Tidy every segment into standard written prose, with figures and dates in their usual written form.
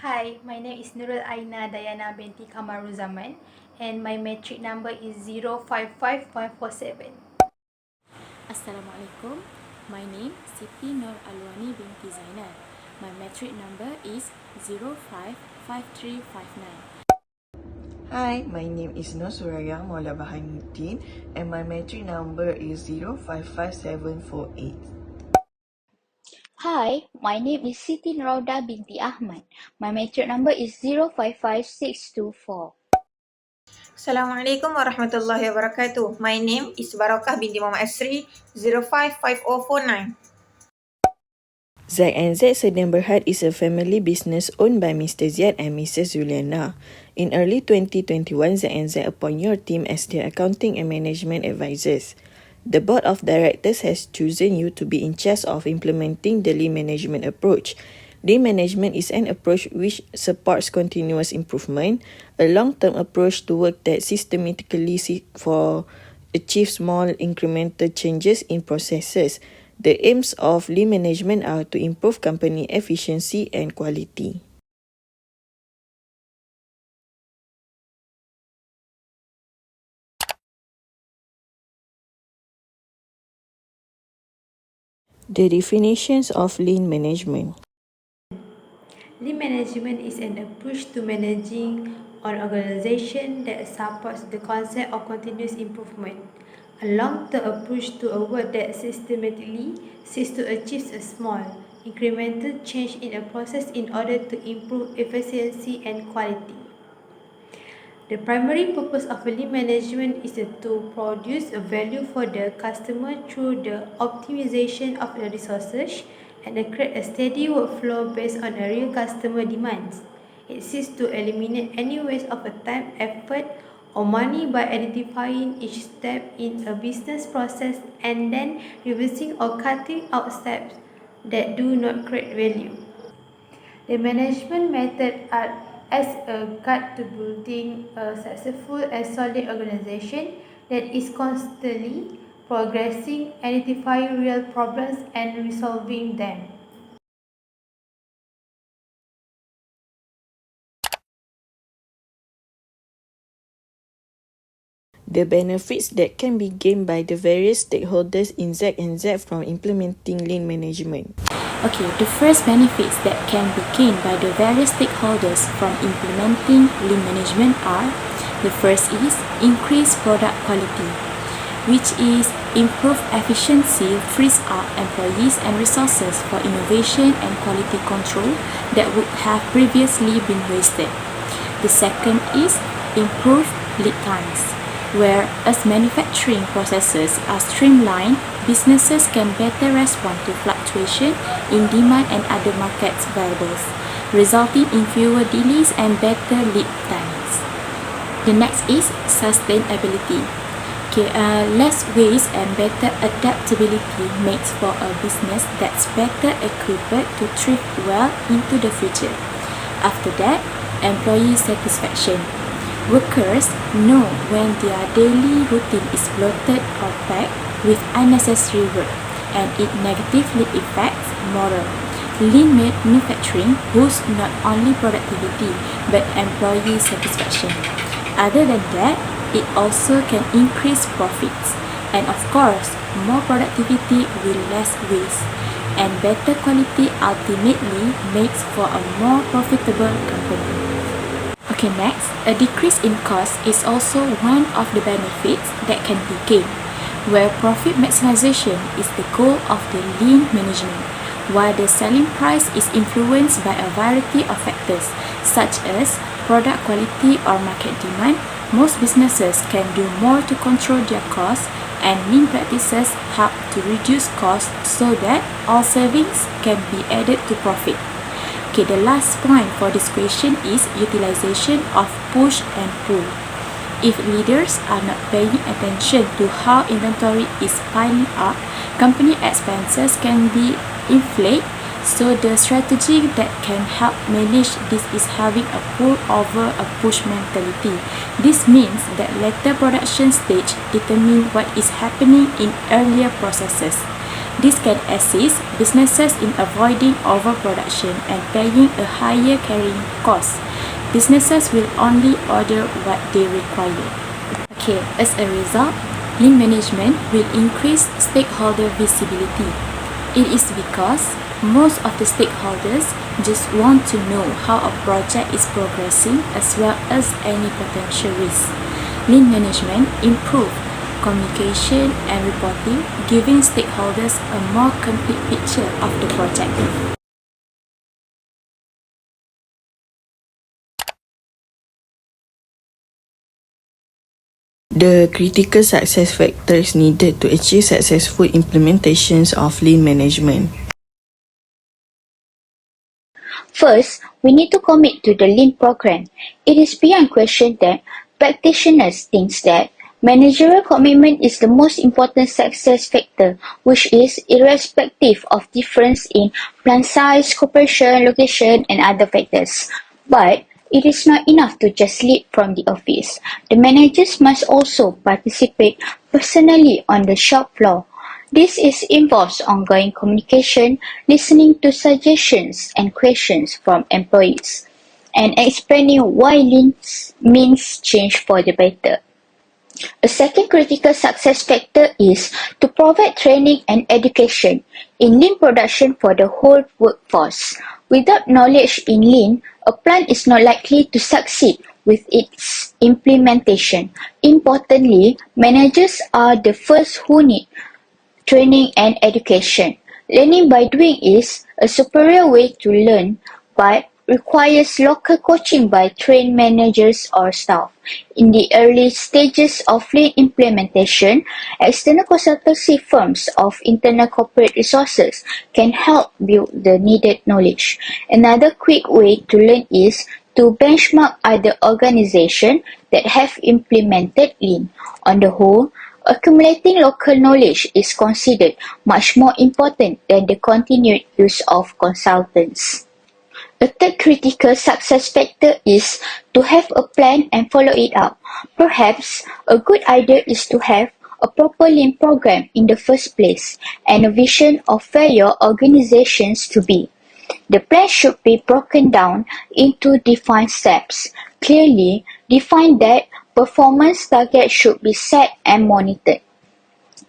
Hi, my name is Nurul Aina Dayana binti Kamaruzaman and my metric number is 055147. Assalamualaikum. My name Siti Nur Alwani binti Zainal. My metric number is 055359. Hi, my name is Nur Suraya Maula Bahanuddin and my metric number is 055748. Hi, my name is Siti Rauda binti Ahmad. My metric number is 055624. Assalamualaikum warahmatullahi wabarakatuh. My name is Barakah binti Muhammad Asri, 055049. Z&Z Sdn Berhad is a family business owned by Mr. Ziad and Mrs. Juliana. In early 2021, Z&Z appoint your team as their accounting and management advisors. The board of directors has chosen you to be in charge of implementing the lean management approach. Lean management is an approach which supports continuous improvement, a long-term approach to work that systematically for achieve small incremental changes in processes. The aims of lean management are to improve company efficiency and quality. The definitions of lean management. Lean management is an approach to managing an organization that supports the concept of continuous improvement. A long-term approach to a work that systematically seeks to achieve a small, incremental change in a process in order to improve efficiency and quality. The primary purpose of lean management is to produce a value for the customer through the optimization of the resources and create a steady workflow based on a real customer demands. It seeks to eliminate any waste of time, effort, or money by identifying each step in a business process and then reversing or cutting out steps that do not create value. The management method are as a guide to building a successful and solid organization that is constantly progressing, identifying real problems and resolving them. The benefits that can be gained by the various stakeholders in Z&Z from implementing lean management. Okay, the first benefits that can be gained by the various stakeholders from implementing lean management are: the first is increased product quality, which is improved efficiency frees up employees and resources for innovation and quality control that would have previously been wasted. The second is improved lead times, where as manufacturing processes are streamlined, businesses can better respond to fluctuation in demand and other market variables, resulting in fewer delays and better lead times. The next is sustainability. Less waste and better adaptability makes for a business that's better equipped to thrive well into the future. After that, employee satisfaction. Workers know when their daily routine is bloated or packed with unnecessary work, and it negatively affects morale. Lean manufacturing boosts not only productivity but employee satisfaction. Other than that, it also can increase profits, and of course, more productivity with less waste, and better quality ultimately makes for a more profitable company. Okay, next, a decrease in cost is also one of the benefits that can be gained, where profit maximization is the goal of the lean management, while the selling price is influenced by a variety of factors such as product quality or market demand. Most businesses can do more to control their costs, and lean practices help to reduce costs so that all savings can be added to profit. Okay, the last point for this question is utilization of push and pull. If leaders are not paying attention to how inventory is piling up, company expenses can be inflated. So the strategy that can help manage this is having a pull over a push mentality. This means that later production stage determine what is happening in earlier processes. This can assist businesses in avoiding overproduction and paying a higher carrying cost. Businesses will only order what they require. Okay, as a result, lean management will increase stakeholder visibility. It is because most of the stakeholders just want to know how a project is progressing as well as any potential risk. Lean management improves communication and reporting, giving stakeholders a more complete picture of the project. The critical success factors needed to achieve successful implementations of lean management. First, we need to commit to the Lean program. It is beyond question that practitioners think that managerial commitment is the most important success factor, which is irrespective of difference in plant size, cooperation, location, and other factors. But it is not enough to just lead from the office. The managers must also participate personally on the shop floor. This involves ongoing communication, listening to suggestions and questions from employees, and explaining why Lean means change for the better. A second critical success factor is to provide training and education in Lean production for the whole workforce. Without knowledge in Lean, a plant is not likely to succeed with its implementation. Importantly, managers are the first who need training and education. Learning by doing is a superior way to learn, but requires local coaching by trained managers or staff. In the early stages of Lean implementation, external consultancy firms of internal corporate resources can help build the needed knowledge. Another quick way to learn is to benchmark other organizations that have implemented Lean. On the whole, accumulating local knowledge is considered much more important than the continued use of consultants. A third critical success factor is to have a plan and follow it up. Perhaps a good idea is to have a proper Lean program in the first place and a vision of where your organizations to be. The plan should be broken down into defined steps. Clearly define that performance targets should be set and monitored.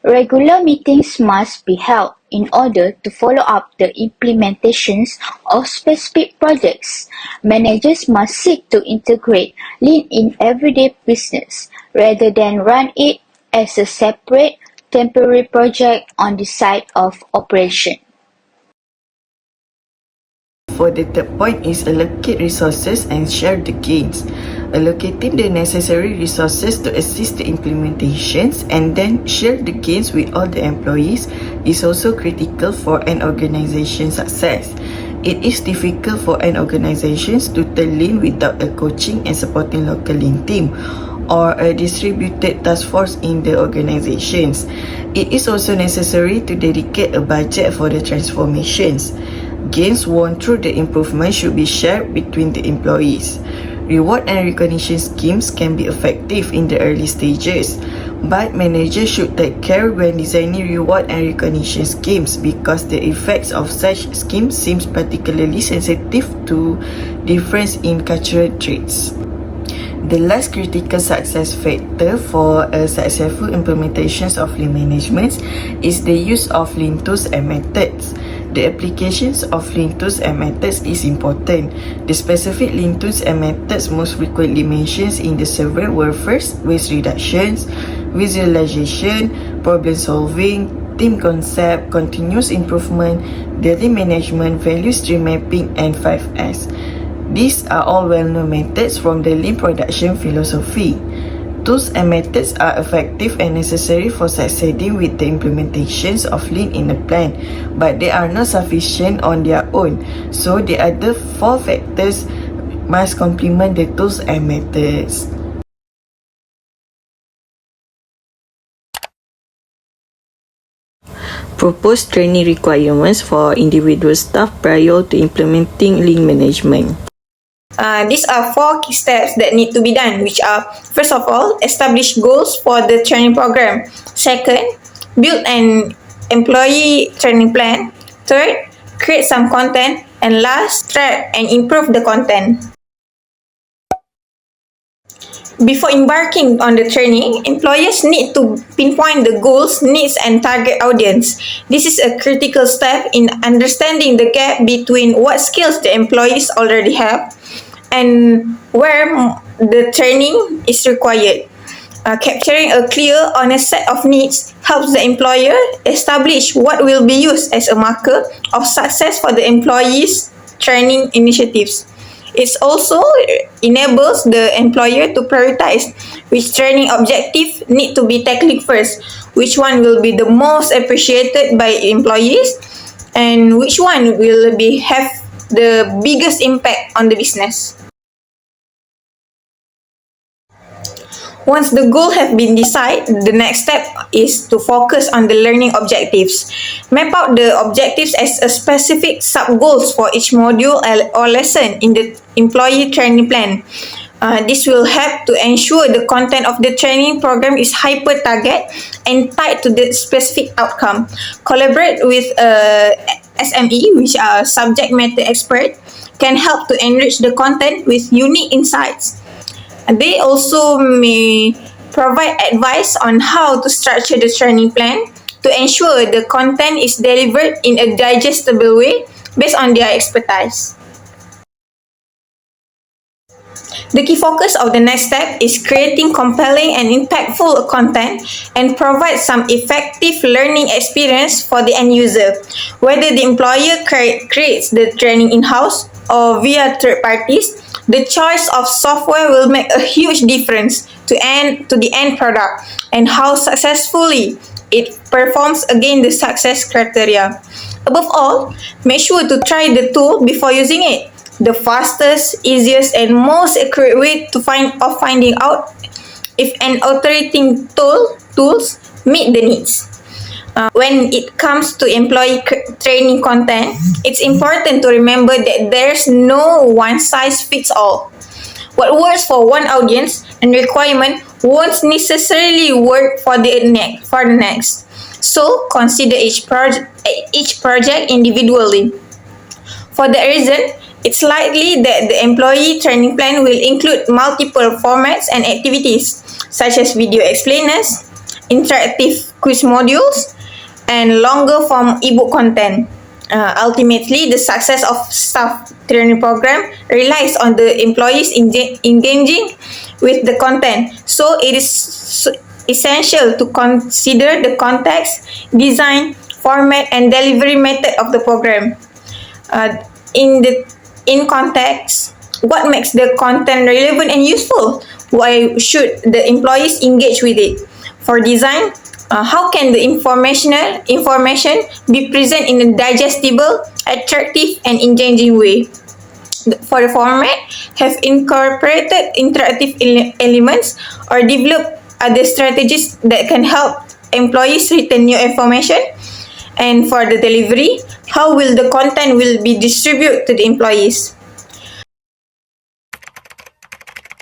Regular meetings must be held in order to follow up the implementations of specific projects. Managers must seek to integrate Lean in everyday business rather than run it as a separate temporary project on the side of operation. For the third point is allocate resources and share the gains. Allocating the necessary resources to assist the implementations and then share the gains with all the employees is also critical for an organization's success. It is difficult for an organization to turn Lean without a coaching and supporting local Lean team or a distributed task force in the organizations. It is also necessary to dedicate a budget for the transformations. Gains won through the improvement should be shared between the employees. Reward and recognition schemes can be effective in the early stages, but managers should take care when designing reward and recognition schemes because the effects of such schemes seems particularly sensitive to difference in cultural traits. The last critical success factor for a successful implementation of Lean management is the use of Lean tools and methods. The applications of Lean tools and methods is important. The specific Lean tools and methods most frequently mentioned in the survey were first, waste reductions, visualization, problem solving, team concept, continuous improvement, daily management, value stream mapping, and 5S. These are all well-known methods from the Lean production philosophy. Tools and methods are effective and necessary for succeeding with the implementations of Lean in a plan, but they are not sufficient on their own. So the other four factors must complement the tools and methods. Proposed training requirements for individual staff prior to implementing Lean management. These are 4 key steps that need to be done, which are, first of all, establish goals for the training program. Second, build an employee training plan. Third, create some content. And last, track and improve the content. Before embarking on the training, employers need to pinpoint the goals, needs, and target audience. This is a critical step in understanding the gap between what skills the employees already have and where the training is required. Capturing a clear, honest set of needs helps the employer establish what will be used as a marker of success for the employees' training initiatives. It also enables the employer to prioritize which training objective need to be tackled first, which one will be the most appreciated by employees, and which one will have the biggest impact on the business. Once the goal has been decided, the next step is to focus on the learning objectives. Map out the objectives as a specific sub-goals for each module or lesson in the employee training plan. This will help to ensure the content of the training program is hyper-target and tied to the specific outcome. Collaborate with SME, which are subject matter expert, can help to enrich the content with unique insights. They also may provide advice on how to structure the training plan to ensure the content is delivered in a digestible way based on their expertise. The key focus of the next step is creating compelling and impactful content and provide some effective learning experience for the end user. Whether the employer creates the training in-house or via third parties, the choice of software will make a huge difference to the end product and how successfully it performs against the success criteria. Above all, make sure to try the tool before using it. The fastest, easiest, and most accurate way to finding out if an operating tools meet the needs. When it comes to employee training content, it's important to remember that there's no one-size-fits-all. What works for one audience and requirement won't necessarily work for the next. So consider each project individually. For that reason, it's likely that the employee training plan will include multiple formats and activities, such as video explainers, interactive quiz modules, and longer form ebook content. Ultimately, the success of staff training program relies on the employees engaging with the content. So it is essential to consider the context, design, format, and delivery method of the program. In context, what makes the content relevant and useful? Why should the employees engage with it? For design, how can the information be presented in a digestible, attractive, and engaging way? For the format, have incorporated interactive elements or developed other strategies that can help employees retain new information. And for the delivery, how will the content will be distributed to the employees?